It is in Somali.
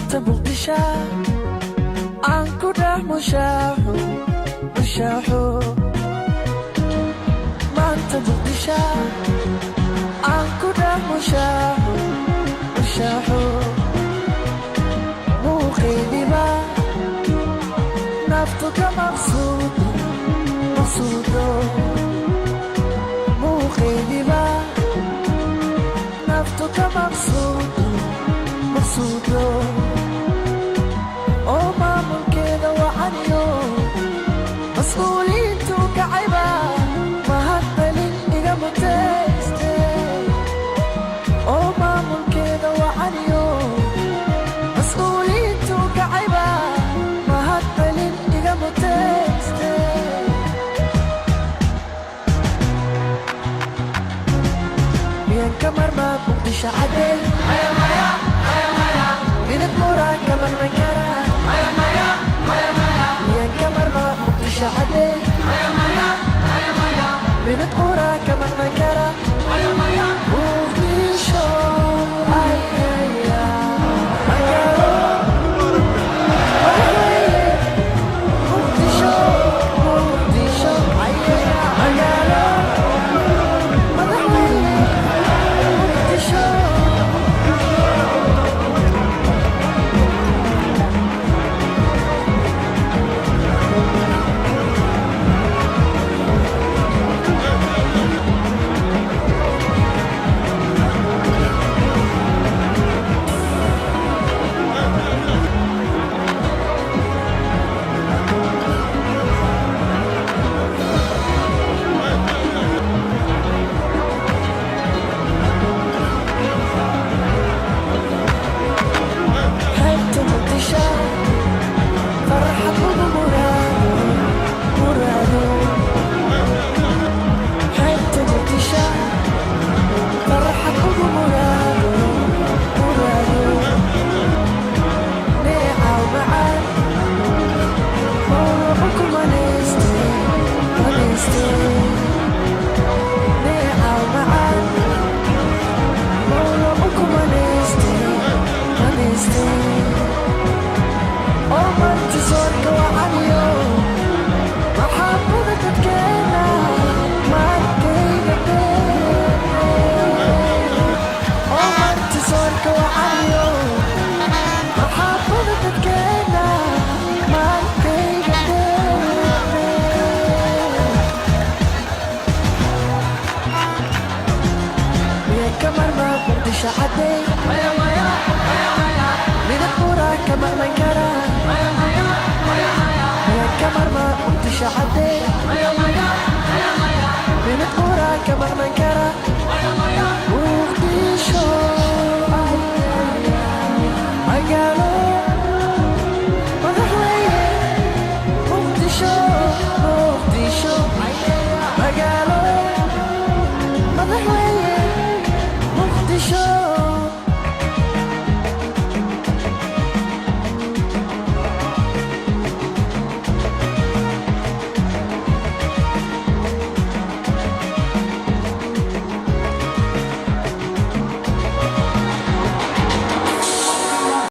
maanta muqdisho aan ku dhex mushaaxo maanta muqdisho aan ku dhex mushaaxo muuqaydiba naftu ka maqsuudo muuqaydiba naftu ka maqsuudo oo maamulkeeda wacaniyo mas'uuliyiintu kacayba mahadcelin iga mutayste oo maamulkeeda wacaniyo mas'uuliyiintu kacayba mahadcelin iga mutayste miyan ka marmaa muqdisho cadey minad muraan ka marman karaa miyan ka marmaa muqdisho cadey minad muraan ka marman karaa muqdisho Kamar man